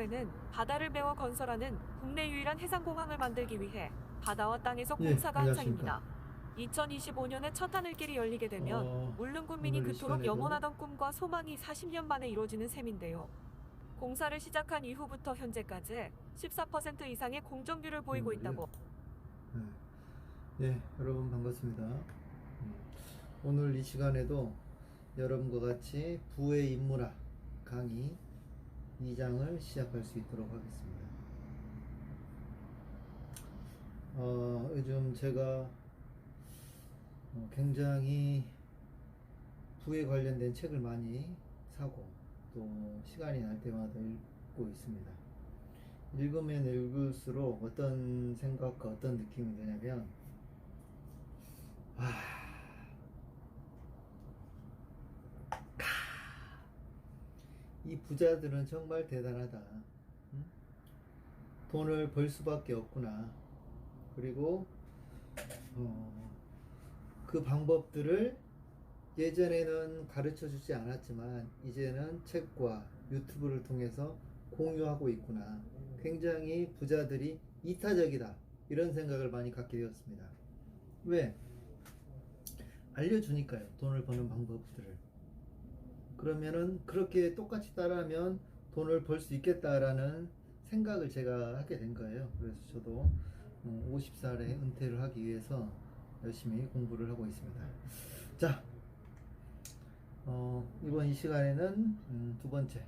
올해는 바다를 메워 건설하는 국내 유일한 해상공항을 만들기 위해 바다와 땅에서 예, 공사가 안녕하십니까. 한창입니다. 2025년에 첫 하늘길이 열리게 되면 울릉 군민이 오늘 이 그토록 시간에도 염원하던 꿈과 소망이 40년 만에 이루어지는 셈인데요. 공사를 시작한 이후부터 현재까지 14% 이상의 공정률을 보이고 있다고. 예, 여러분 반갑습니다. 오늘 이 시간에도 여러분과 같이 부의 인문학 강의 2장을 시작할 수 있도록 하겠습니다. 요즘 제가 굉장히 부에 관련된 책을 많이 사고 또 시간이 날 때마다 읽고 있습니다. 읽으면 읽을수록 어떤 생각과 어떤 느낌이 드냐면 이 부자들은 정말 대단하다. 응? 돈을 벌 수밖에 없구나. 그리고 그 방법들을 예전에는 가르쳐 주지 않았지만 이제는 책과 유튜브를 통해서 공유하고 있구나. 굉장히 부자들이 이타적이다. 이런 생각을 많이 갖게 되었습니다. 왜? 알려주니까요. 돈을 버는 방법들을. 그러면은 그렇게 똑같이 따라하면 돈을 벌 수 있겠다라는 생각을 제가 하게 된 거예요. 그래서 저도 50살에 은퇴를 하기 위해서 열심히 공부를 하고 있습니다. 자, 이번 이 시간에는 두 번째,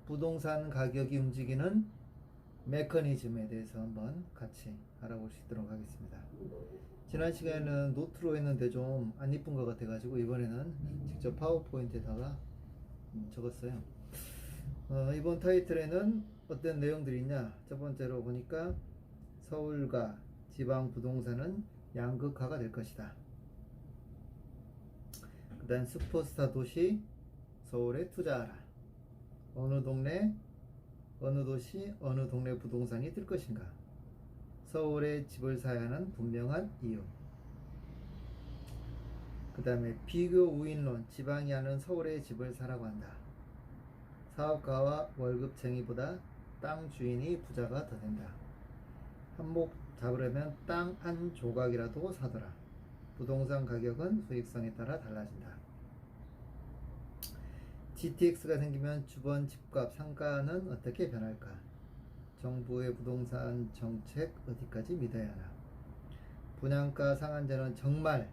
부동산 가격이 움직이는 메커니즘에 대해서 한번 같이 알아볼 수 있도록 하겠습니다. 지난 시간에는 노트로 했는데 좀 안 이쁜 것 같아 가지고 이번에는 직접 파워포인트에다가 적었어요. 이번 타이틀에는 어떤 내용들이 있냐. 첫 번째로 보니까 서울과 지방 부동산은 양극화가 될 것이다. 그 다음 슈퍼스타 도시 서울에 투자하라. 어느 동네, 어느 도시, 어느 동네 부동산이 뜰 것인가. 서울에 집을 사야 하는 분명한 이유. 그 다음에 비교 우인론, 지방이 하는 서울에 집을 사라고 한다. 사업가와 월급쟁이보다 땅 주인이 부자가 더 된다. 한몫 잡으려면 땅 한 조각이라도 사더라. 부동산 가격은 수익성에 따라 달라진다. GTX가 생기면 주변 집값 상가는 어떻게 변할까? 정부의 부동산 정책 어디까지 믿어야 하나? 분양가 상한제는 정말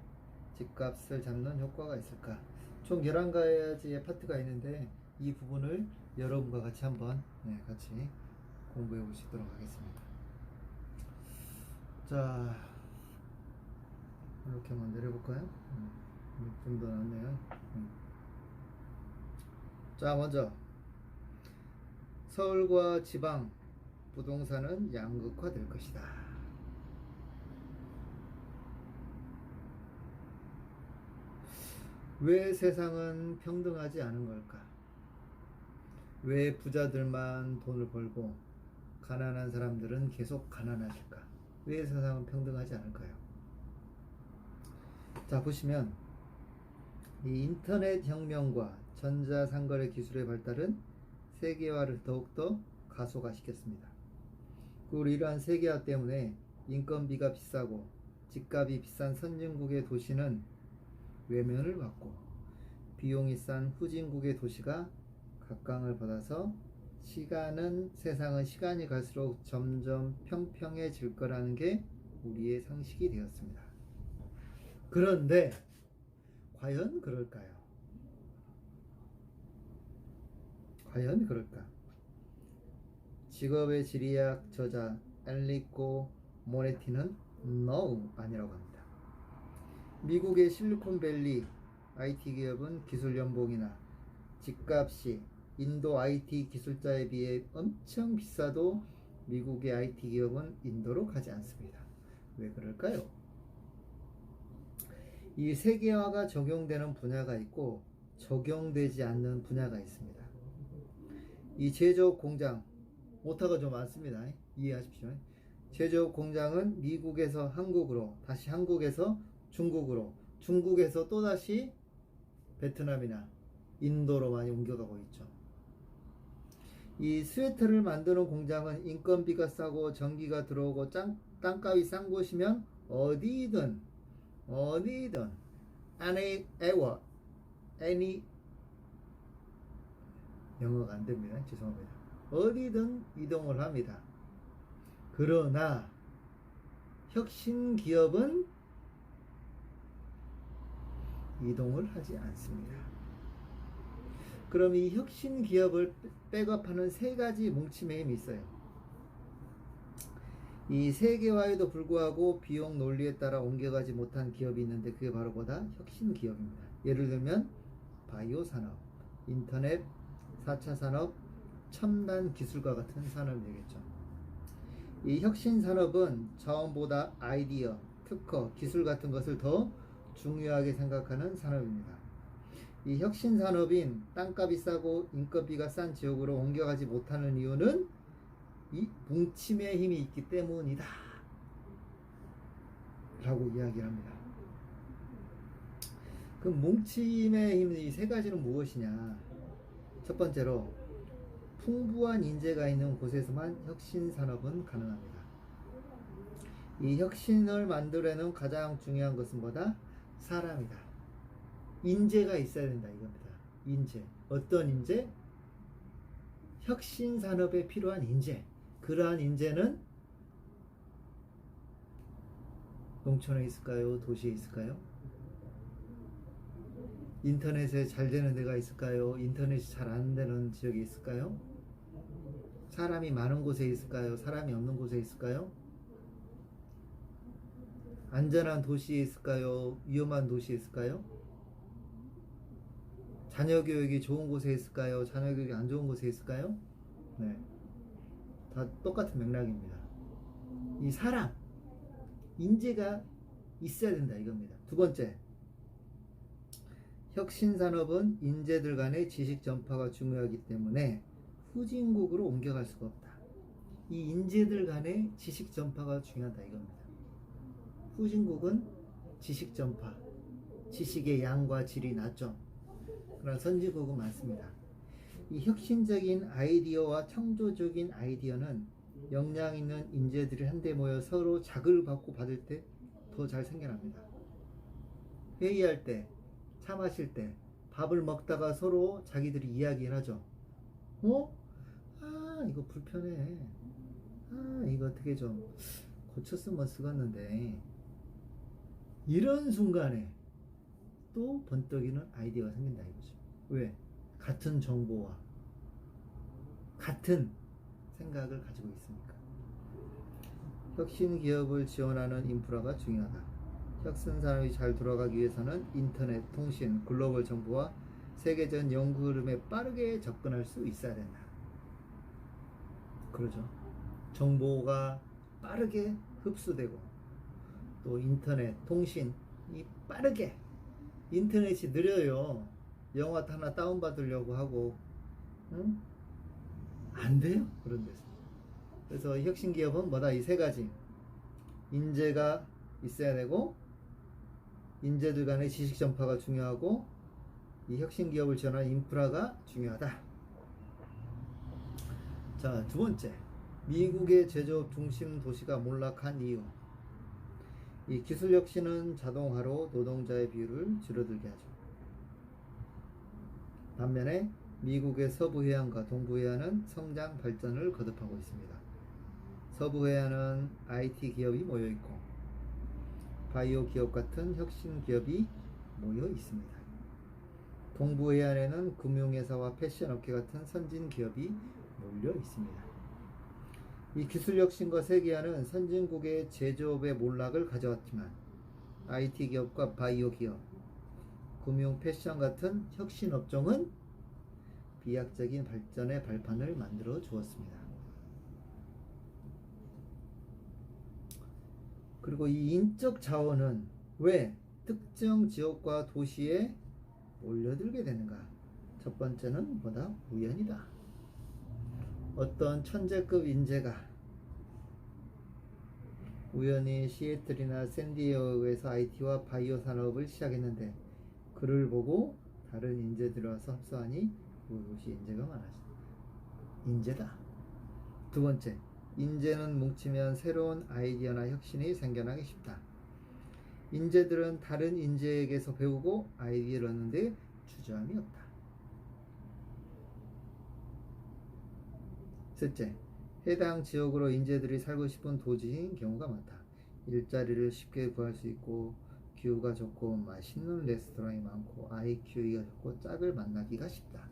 집값을 잡는 효과가 있을까? 총 11가지의 파트가 있는데 이 부분을 여러분과 같이 한번 같이 공부해 볼 수 있도록 하겠습니다. 자, 이렇게 한번 내려볼까요? 좀 더 낫네요. 자, 먼저 서울과 지방 부동산은 양극화될 것이다. 왜 세상은 평등하지 않은 걸까? 왜 부자들만 돈을 벌고 가난한 사람들은 계속 가난하실까? 왜 세상은 평등하지 않을까요? 자, 보시면 이 인터넷 혁명과 전자상거래 기술의 발달은 세계화를 더욱더 가속화시켰습니다. 그리고 이러한 세계화 때문에 인건비가 비싸고 집값이 비싼 선진국의 도시는 외면을 받고 비용이 싼 후진국의 도시가 각광을 받아서 세상은 시간이 갈수록 점점 평평해질 거라는 게 우리의 상식이 되었습니다. 그런데 과연 그럴까요? 과연 그럴까? 직업의 지리학 저자 엔리코 모레티는 No 아니라고 합니다. 미국의 실리콘밸리 IT 기업은 기술 연봉이나 집값이 인도 IT 기술자에 비해 엄청 비싸도 미국의 IT 기업은 인도로 가지 않습니다. 왜 그럴까요? 이 세계화가 적용되는 분야가 있고 적용되지 않는 분야가 있습니다. 이 제조업 공장, 오타가 좀 많습니다. 이해하십시오. 제조업 공장은 미국에서 한국으로, 다시 한국에서 중국으로, 중국에서 또다시 베트남이나 인도로 많이 옮겨가고 있죠. 이 스웨터를 만드는 공장은 인건비가 싸고 전기가 들어오고 땅값이 싼 곳이면 어디든 any 영어가 안 됩니다. 죄송합니다. 어디든 이동을 합니다. 그러나 혁신 기업은 이동을 하지 않습니다. 그럼 이 혁신 기업을 백업하는 세 가지 뭉침의 힘이 있어요. 이 세 개와에도 불구하고 비용 논리에 따라 옮겨가지 못한 기업이 있는데 그게 바로 뭐다? 혁신 기업입니다. 예를 들면 바이오 산업, 인터넷, 4차 산업, 첨단 기술과 같은 산업이 되겠죠. 이 혁신 산업은 자원보다 아이디어, 특허, 기술 같은 것을 더 중요하게 생각하는 산업입니다. 이 혁신 산업인 땅값이 싸고 인건비가 싼 지역으로 옮겨가지 못하는 이유는 이 뭉침의 힘이 있기 때문이다 라고 이야기합니다. 그 뭉침의 힘, 이 세 가지는 무엇이냐? 첫 번째로 풍부한 인재가 있는 곳에서만 혁신 산업은 가능합니다. 이 혁신을 만들어내는 가장 중요한 것은 뭐다? 사람이다. 인재가 있어야 된다 이겁니다. 인재. 어떤 인재? 혁신 산업에 필요한 인재. 그러한 인재는 농촌에 있을까요? 도시에 있을까요? 인터넷에 잘 되는 데가 있을까요? 인터넷이 잘 안 되는 지역이 있을까요? 사람이 많은 곳에 있을까요? 사람이 없는 곳에 있을까요? 안전한 도시에 있을까요? 위험한 도시에 있을까요? 자녀 교육이 좋은 곳에 있을까요? 자녀 교육이 안 좋은 곳에 있을까요? 네. 다 똑같은 맥락입니다. 이 사람, 인재가 있어야 된다 이겁니다. 두 번째, 혁신산업은 인재들 간의 지식 전파가 중요하기 때문에 후진국으로 옮겨갈 수가 없다. 이 인재들 간의 지식 전파가 중요하다 이겁니다. 후진국은 지식 전파, 지식의 양과 질이 낮죠. 그러나 선진국은 많습니다. 이 혁신적인 아이디어와 창조적인 아이디어는 역량 있는 인재들이 한데 모여 서로 자극을 받을 때 더 잘 생겨납니다. 회의할 때, 차 마실 때, 밥을 먹다가 서로 자기들이 이야기를 하죠. 이거 불편해. 이거 어떻게 좀 고쳤으면 쓰겠는데. 이런 순간에 또 번뜩이는 아이디어가 생긴다 이거죠. 왜? 같은 정보와 같은 생각을 가지고 있으니까. 혁신 기업을 지원하는 인프라가 중요하다. 혁신 산업이 잘 돌아가기 위해서는 인터넷, 통신, 글로벌 정보와 세계적 연구 흐름에 빠르게 접근할 수 있어야 된다. 그러죠. 정보가 빠르게 흡수되고 또 인터넷, 통신이 빠르게, 인터넷이 느려요. 영화 하나 다운받으려고 하고 안 돼요. 그런 데서. 그래서 혁신 기업은 뭐다? 이 세 가지. 인재가 있어야 되고 인재들 간의 지식 전파가 중요하고 이 혁신 기업을 지원하는 인프라가 중요하다. 자, 두 번째. 미국의 제조업 중심 도시가 몰락한 이유. 이 기술 혁신은 자동화로 노동자의 비율을 줄어들게 하죠. 반면에 미국의 서부 해안과 동부 해안은 성장 발전을 거듭하고 있습니다. 서부 해안은 IT 기업이 모여 있고 바이오 기업 같은 혁신 기업이 모여 있습니다. 동부 해안에는 금융회사와 패션 업계 같은 선진 기업이 몰려 있습니다. 이 기술 혁신과 세계화는 선진국의 제조업의 몰락을 가져왔지만 IT 기업과 바이오 기업, 금융, 패션 같은 혁신 업종은 비약적인 발전의 발판을 만들어 주었습니다. 그리고 이 인적 자원은 왜 특정 지역과 도시에 몰려들게 되는가? 첫 번째는 뭐다? 우연이다. 어떤 천재급 인재가 우연히 시애틀이나 샌디에고에서 IT와 바이오 산업을 시작했는데 그를 보고 다른 인재들이 와서 합수하니 그곳이 인재가 많아졌다. 인재다. 두 번째, 인재는 뭉치면 새로운 아이디어나 혁신이 생겨나기 쉽다. 인재들은 다른 인재에게서 배우고 아이디어를 얻는데 주저함이 없다. 셋째, 해당 지역으로 인재들이 살고 싶은 도지인 경우가 많다. 일자리를 쉽게 구할 수 있고 기후가 좋고 맛있는 레스토랑이 많고 IQ가 좋고 짝을 만나기가 쉽다.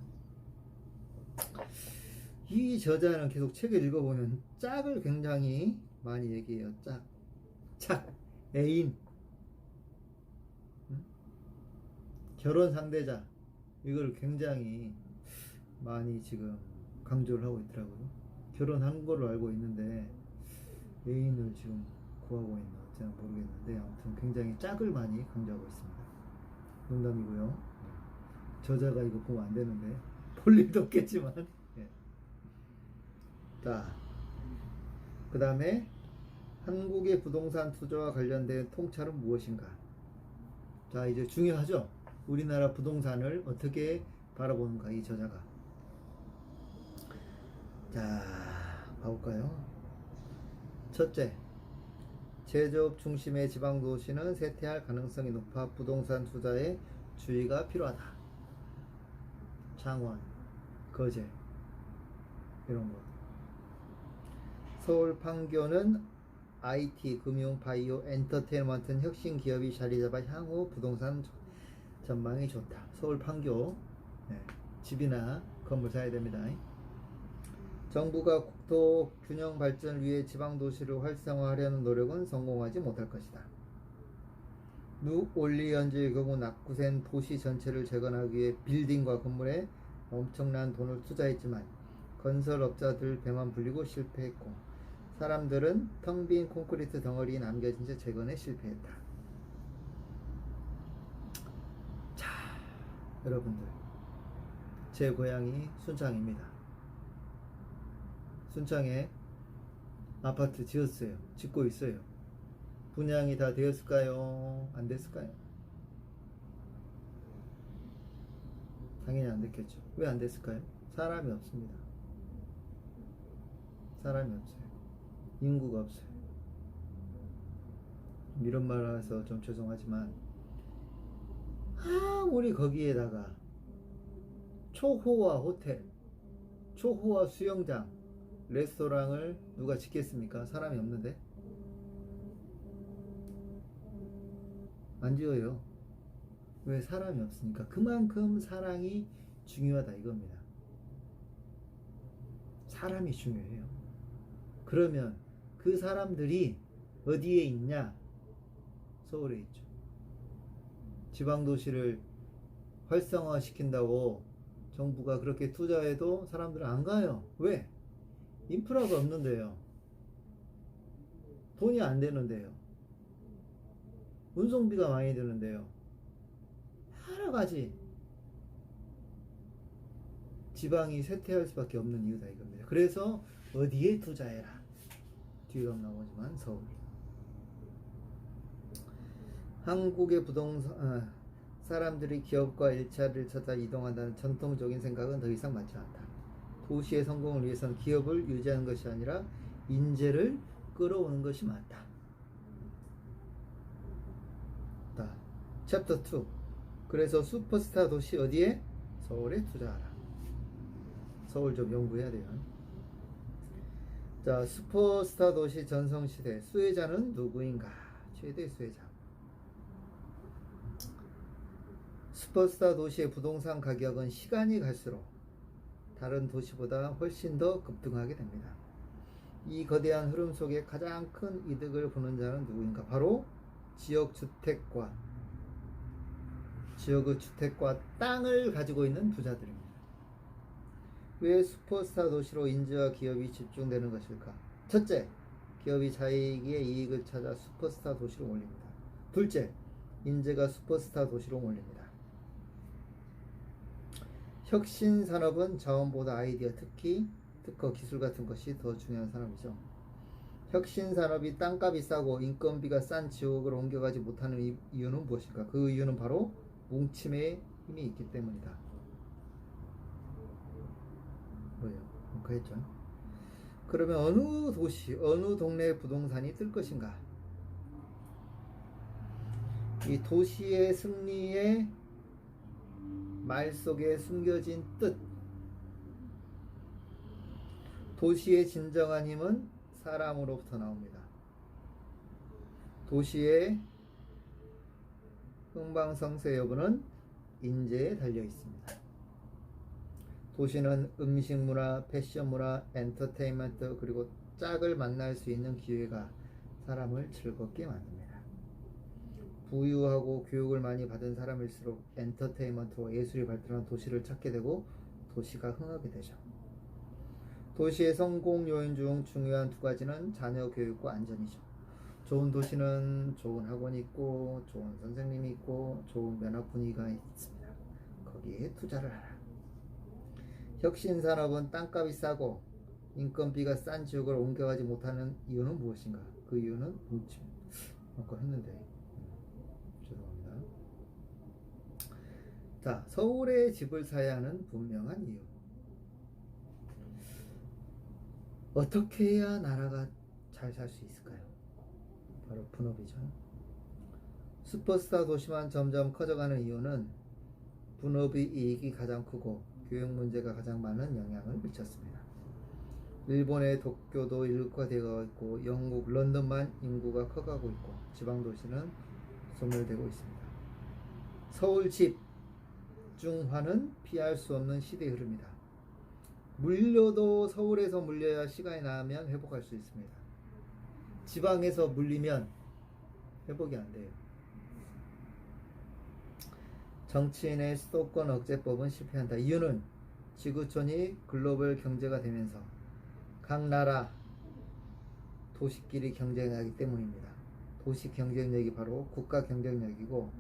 이 저자는 계속 책을 읽어보면 짝을 굉장히 많이 얘기해요. 짝, 애인, 결혼 상대자, 이걸 굉장히 많이 지금 강조를 하고 있더라고요. 결혼한 걸로 알고 있는데 애인을 지금 구하고 있나 어찌나 모르겠는데 아무튼 굉장히 짝을 많이 강조하고 있습니다. 농담이고요. 저자가 이거 보면 안 되는데 볼 일도 없겠지만. 예. 자, 그 다음에 한국의 부동산 투자와 관련된 통찰은 무엇인가? 자, 이제 중요하죠. 우리나라 부동산을 어떻게 바라보는가, 이 저자가. 자, 봐볼까요? 첫째, 제조업 중심의 지방도시는 쇠퇴할 가능성이 높아 부동산 투자에 주의가 필요하다. 창원, 거제, 이런 거. 서울 판교는 IT, 금융, 바이오, 엔터테인먼트 혁신 기업이 자리 잡아 향후 부동산 전망이 좋다. 서울 판교, 네, 집이나 건물 사야 됩니다. 정부가 국토 균형 발전을 위해 지방 도시를 활성화하려는 노력은 성공하지 못할 것이다. 뉴 올리언즈의 경우 낙후된 도시 전체를 재건하기 위해 빌딩과 건물에 엄청난 돈을 투자했지만 건설업자들 배만 불리고 실패했고 사람들은 텅 빈 콘크리트 덩어리 남겨진 채 재건에 실패했다. 자, 여러분들, 제 고향이 순창입니다. 순창에 아파트 지었어요. 짓고 있어요. 분양이 다 되었을까요? 안 됐을까요? 당연히 안 됐겠죠. 왜 안 됐을까요? 사람이 없습니다. 사람이 없어요. 인구가 없어요. 이런 말 해서 좀 죄송하지만 아무리 거기에다가 초호화 호텔, 초호화 수영장, 레스토랑을 누가 짓겠습니까? 사람이 없는데. 안 지어요. 왜? 사람이 없으니까. 그만큼 사랑이 중요하다 이겁니다. 사람이 중요해요. 그러면 그 사람들이 어디에 있냐? 서울에 있죠. 지방도시를 활성화시킨다고 정부가 그렇게 투자해도 사람들은 안 가요. 왜? 인프라가 없는데요. 돈이 안 되는데요. 운송비가 많이 드는데요. 여러 가지 지방이 쇠퇴할 수밖에 없는 이유다 이겁니다. 그래서 어디에 투자해라. 뒤에 나오지만 서울. 한국의 부동산 사람들이 기업과 일자리를 찾아 이동한다는 전통적인 생각은 더 이상 맞지 않다. 도시의 성공을 위해서는 기업을 유지하는 것이 아니라 인재를 끌어오는 것이 맞다. 자, 챕터 2. 그래서 슈퍼스타 도시 어디에? 서울에 투자하라. 서울 좀 연구해야 돼요. 자, 슈퍼스타 도시 전성시대 수혜자는 누구인가? 최대 수혜자. 슈퍼스타 도시의 부동산 가격은 시간이 갈수록 다른 도시보다 훨씬 더 급등하게 됩니다. 이 거대한 흐름 속에 가장 큰 이득을 보는 자는 누구인가? 바로 지역의 주택과 땅을 가지고 있는 부자들입니다. 왜 슈퍼스타 도시로 인재와 기업이 집중되는 것일까? 첫째, 기업이 자기의 이익을 찾아 슈퍼스타 도시로 몰립니다. 둘째, 인재가 슈퍼스타 도시로 몰립니다. 혁신 산업은 자원보다 아이디어, 특히 특허, 기술 같은 것이 더 중요한 산업이죠. 혁신 산업이 땅값이 싸고 인건비가 싼 지역으로 옮겨가지 못하는 이유는 무엇일까? 그 이유는 바로 뭉침의 힘이 있기 때문이다. 뭐예요? 그랬죠. 그러면 어느 도시, 어느 동네 부동산이 뜰 것인가? 이 도시의 승리의 말 속에 숨겨진 뜻, 도시의 진정한 힘은 사람으로부터 나옵니다. 도시의 흥망성쇠 여부는 인재에 달려 있습니다. 도시는 음식 문화, 패션 문화, 엔터테인먼트 그리고 짝을 만날 수 있는 기회가 사람을 즐겁게 만듭니다. 부유하고 교육을 많이 받은 사람일수록 엔터테인먼트와 예술이 발달한 도시를 찾게 되고 도시가 흥하게 되죠. 도시의 성공 요인 중 중요한 두 가지는 자녀 교육과 안전이죠. 좋은 도시는 좋은 학원이 있고 좋은 선생님이 있고 좋은 면학 분위기가 있습니다. 거기에 투자를 하라. 혁신산업은 땅값이 싸고 인건비가 싼 지역을 옮겨가지 못하는 이유는 무엇인가? 그 이유는 아까 했는데 죄송합니다. 자, 서울에 집을 사야 하는 분명한 이유. 어떻게 해야 나라가 잘 살 수 있을까요? 바로 분업이죠. 슈퍼스타 도시만 점점 커져가는 이유는 분업의 이익이 가장 크고 교육 문제가 가장 많은 영향을 미쳤습니다. 일본의 도쿄도 일극화되어 있고 영국 런던만 인구가 커가고 있고 지방 도시는 소멸되고 있습니다. 서울 집중화는 피할 수 없는 시대의 흐름이다. 물려도 서울에서 물려야 시간이 나면 회복할 수 있습니다. 지방에서 물리면 회복이 안 돼요. 정치인의 수도권 억제법은 실패한다. 이유는 지구촌이 글로벌 경제가 되면서 각 나라 도시끼리 경쟁하기 때문입니다. 도시 경쟁력이 바로 국가 경쟁력이고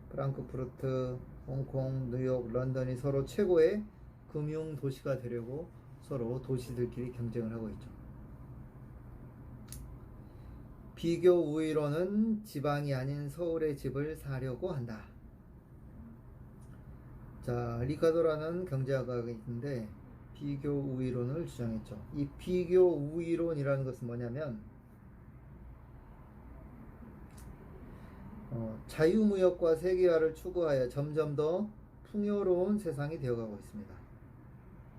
프랑크푸르트, 홍콩, 뉴욕, 런던이 서로 최고의 금융 도시가 되려고 서로 도시들끼리 경쟁을 하고 있죠. 비교 우위로는 지방이 아닌 서울의 집을 사려고 한다. 자, 리카도라는 경제학자가 있는데 비교 우위론을 주장했죠. 이 비교 우위론이라는 것은 뭐냐면 자유무역과 세계화를 추구하여 점점 더 풍요로운 세상이 되어가고 있습니다.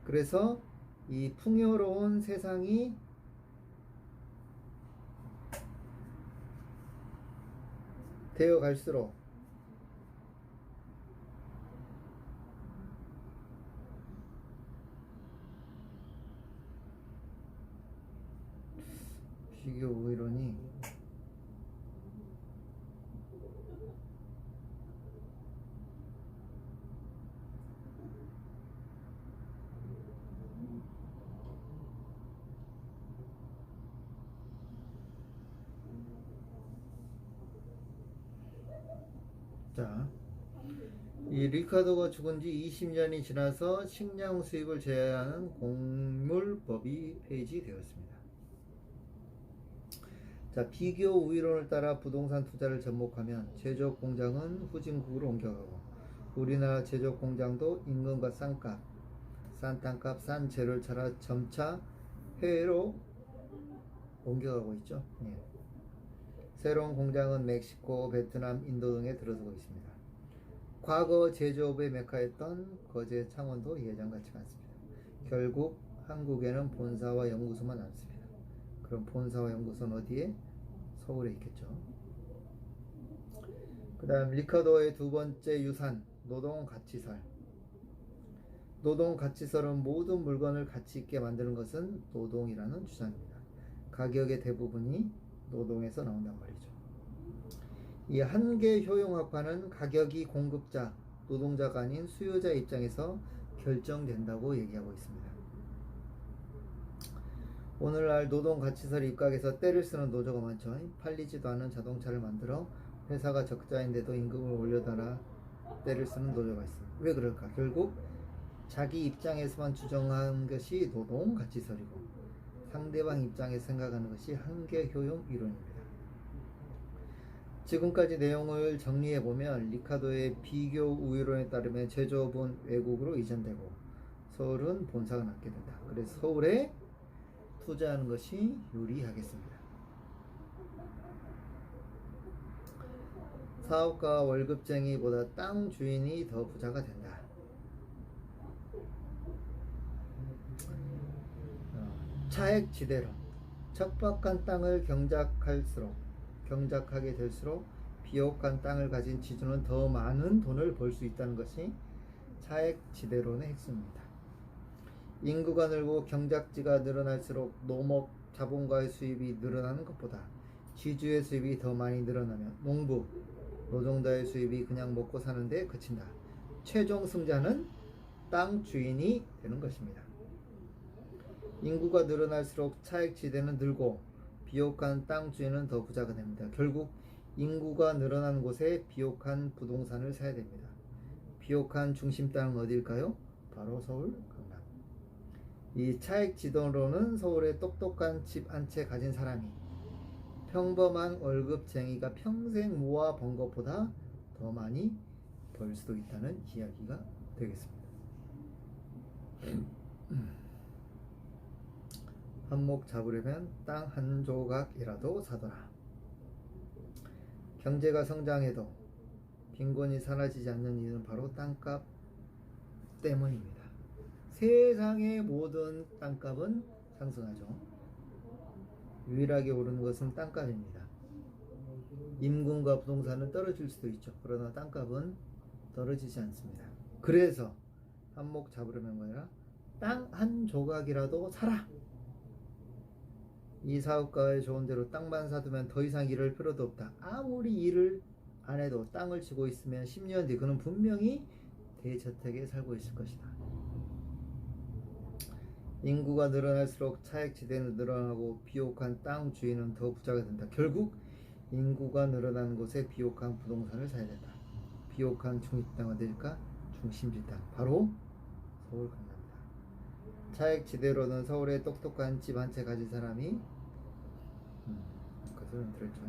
그래서 이 풍요로운 세상이 되어갈수록 비교 우위론이 자, 이 리카도가 죽은 지 20년이 지나서 식량 수입을 제한하는 곡물법이 폐지되었습니다. 자, 비교 우위론을 따라 부동산 투자를 접목하면 제조업 공장은 후진국으로 옮겨가고 우리나라 제조업 공장도 임금과 싼 땅값, 싼 재료를 찾아 점차 해외로 옮겨가고 있죠. 예. 새로운 공장은 멕시코, 베트남, 인도 등에 들어서고 있습니다. 과거 제조업의 메카였던 거제, 창원도 예전같지 않습니다. 결국 한국에는 본사와 연구소만 남습니다. 그럼 본사와 연구소는 어디에? 서울에 있겠죠. 그 다음 리카도의 두 번째 유산, 노동가치설. 노동가치설은 모든 물건을 가치 있게 만드는 것은 노동이라는 주장입니다. 가격의 대부분이 노동에서 나온단 말이죠. 이 한계 효용학파는 가격이 공급자, 노동자가 아닌 수요자 입장에서 결정된다고 얘기하고 있습니다. 오늘날 노동가치설이 입각해서 때를 쓰는 노조가 많죠. 팔리지도 않은 자동차를 만들어 회사가 적자인데도 임금을 올려달라 때를 쓰는 노조가 있습니다. 왜 그럴까? 결국 자기 입장에서만 주장한 것이 노동가치설이고 상대방 입장에서 생각하는 것이 한계효용 이론입니다. 지금까지 내용을 정리해보면 리카도의 비교 우위론에 따르면 제조업은 외국으로 이전되고 서울은 본사가 낮게 된다. 그래서 서울에 투자하는 것이 유리하겠습니다. 사업가 월급쟁이보다 땅 주인이 더 부자가 된다. 차액지대로 척박한 땅을 경작하게 될수록 비옥한 땅을 가진 지주는 더 많은 돈을 벌 수 있다는 것이 차액지대론의 핵심입니다. 인구가 늘고 경작지가 늘어날수록 농업 자본가의 수입이 늘어나는 것보다 지주의 수입이 더 많이 늘어나면 농부, 노동자의 수입이 그냥 먹고 사는데 그친다. 최종 승자는 땅 주인이 되는 것입니다. 인구가 늘어날수록 차액지대는 늘고 비옥한 땅 주인은 더 부자가 됩니다. 결국 인구가 늘어나는 곳에 비옥한 부동산을 사야 됩니다. 비옥한 중심 땅은 어디일까요? 바로 서울, 강남. 이 차액지대로는 서울에 똑똑한 집 한 채 가진 사람이 평범한 월급쟁이가 평생 모아 번 것보다 더 많이 벌 수도 있다는 이야기가 되겠습니다. 한몫 잡으려면 땅 한 조각이라도 사더라. 경제가 성장해도 빈곤이 사라지지 않는 이유는 바로 땅값 때문입니다. 세상의 모든 땅값은 상승하죠. 유일하게 오르는 것은 땅값입니다. 임금과 부동산은 떨어질 수도 있죠. 그러나 땅값은 떨어지지 않습니다. 그래서 한몫 잡으려면 뭐냐? 땅 한 조각이라도 사라. 이 사업가의 조언대로 땅만 사두면 더 이상 일할 필요도 없다. 아무리 일을 안 해도 땅을 쥐고 있으면 10년 뒤 그는 분명히 대저택에 살고 있을 것이다. 인구가 늘어날수록 차액지대는 늘어나고 비옥한 땅 주인은 더 부자가 된다. 결국 인구가 늘어나는 곳에 비옥한 부동산을 사야 된다. 비옥한 중립땅은 어딜까? 중심지 땅. 바로 서울 강남이다. 차액지대로는 서울에 똑똑한 집 한 채 가진 사람이 그것은 들었죠.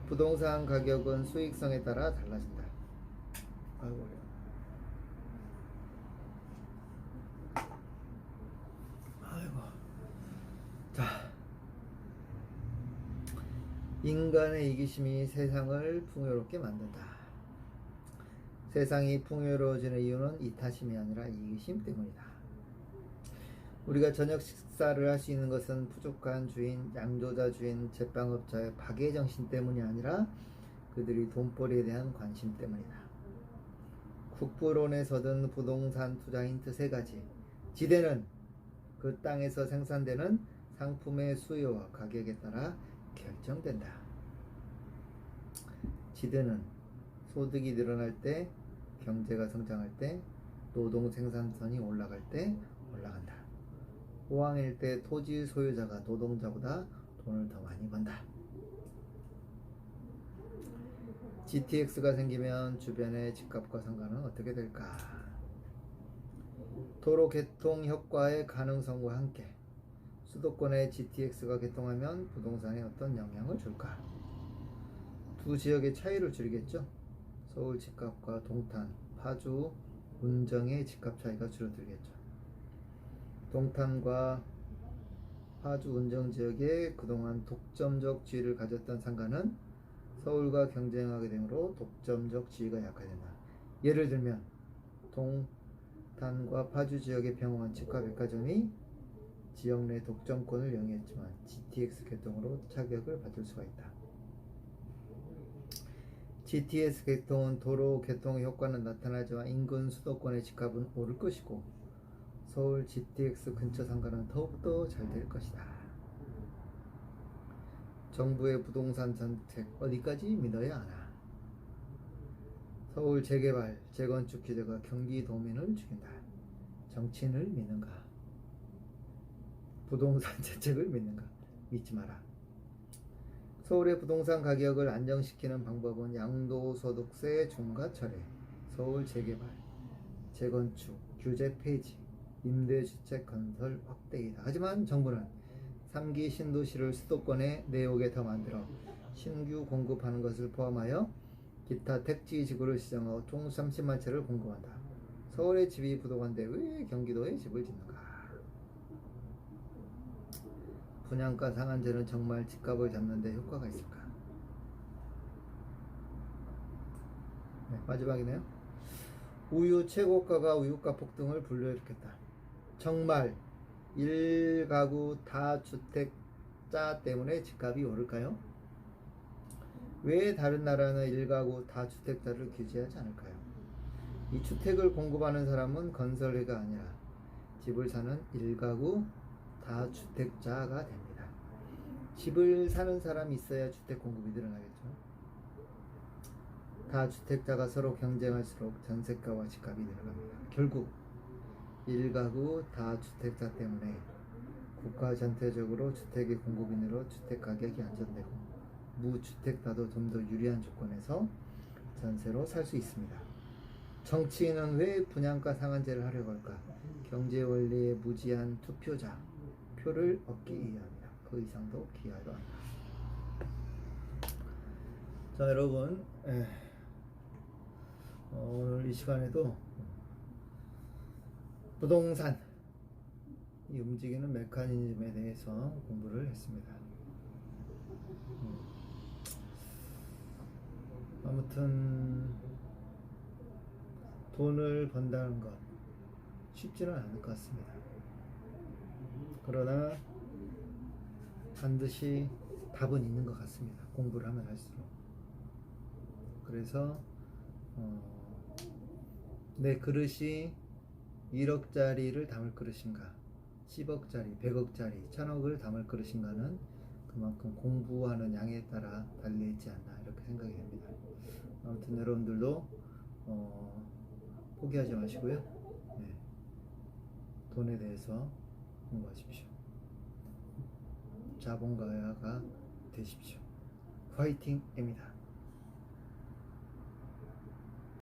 부동산 가격은 수익성에 따라 달라진다. 아이고, 자, 인간의 이기심이 세상을 풍요롭게 만든다. 세상이 풍요로워지는 이유는 이타심이 아니라 이기심 때문이다. 우리가 저녁 식사를 할 수 있는 것은 부족한 주인, 양조자 주인, 제빵업자의 박애정신 때문이 아니라 그들이 돈벌이에 대한 관심 때문이다. 국부론에서든 부동산 투자 힌트 3가지. 지대는 그 땅에서 생산되는 상품의 수요와 가격에 따라 결정된다. 지대는 소득이 늘어날 때, 경제가 성장할 때, 노동 생산성이 올라갈 때 올라간다. 호황일 때 토지 소유자가 노동자보다 돈을 더 많이 번다. GTX가 생기면 주변의 집값과 상관은 어떻게 될까? 도로 개통 효과의 가능성과 함께 수도권에 GTX가 개통하면 부동산에 어떤 영향을 줄까? 두 지역의 차이를 줄이겠죠. 서울 집값과 동탄, 파주, 운정의 집값 차이가 줄어들겠죠. 동탄과 파주, 운정 지역에 그동안 독점적 지위를 가졌던 상가는 서울과 경쟁하게 되므로 독점적 지위가 약화된다. 예를 들면 동탄과 파주 지역의 병원, 치과, 백화점이 지역 내 독점권을 영위했지만 GTX 개통으로 타격을 받을 수가 있다. GTX 개통은 도로 개통 효과는 나타나지만 인근 수도권의 집값은 오를 것이고 서울 GTX 근처 상가는 더욱더 잘 될 것이다. 정부의 부동산 정책 어디까지 믿어야 하나? 서울 재개발, 재건축 규제가 경기도민을 죽인다. 정치인을 믿는가? 부동산 정책을 믿는가? 믿지 마라. 서울의 부동산 가격을 안정시키는 방법은 양도소득세 중과 철회, 서울 재개발, 재건축, 규제 폐지, 임대주택 건설 확대이다. 하지만 정부는 3기 신도시를 수도권에 내오게 더 만들어 신규 공급하는 것을 포함하여 기타 택지지구를 시정하고 총 30만 채를 공급한다. 서울에 집이 부족한데 왜 경기도에 집을 짓는가? 분양가 상한제는 정말 집값을 잡는데 효과가 있을까? 네, 마지막이네요. 우유 최고가가 우유가 폭등을 불러일으켰다. 정말 1가구 다주택자 때문에 집값이 오를까요? 왜 다른 나라는 1가구 다주택자를 규제하지 않을까요? 이 주택을 공급하는 사람은 건설회가 아니라 집을 사는 1가구 다주택자가 됩니다. 집을 사는 사람이 있어야 주택 공급이 늘어나겠죠. 다주택자가 서로 경쟁할수록 전세가와 집값이 늘어납니다. 결국 1가구 다주택자 때문에 국가 전체적으로 주택의 공급이 늘어 주택 가격이 안정되고 무주택자도 좀 더 유리한 조건에서 전세로 살 수 있습니다. 정치인은 왜 분양가 상한제를 하려고 할까? 경제 원리에 무지한 투표자 표를 얻기 위함이다. 그 이상도 기하도 아니다. 자, 여러분, 오늘 이 시간에도 부동산 이 움직이는 메커니즘에 대해서 공부를 했습니다. 아무튼 돈을 번다는 것 쉽지는 않을 것 같습니다. 그러나 반드시 답은 있는 것 같습니다. 공부를 하면 할수록. 그래서 내 그릇이 1억짜리를 담을 그릇인가 10억짜리, 100억짜리, 1000억을 담을 그릇인가는 그만큼 공부하는 양에 따라 달려있지 않나 이렇게 생각이 됩니다. 아무튼 여러분들도 포기하지 마시고요. 네. 돈에 대해서 공부하십시오. 자본가가 되십시오. 화이팅입니다.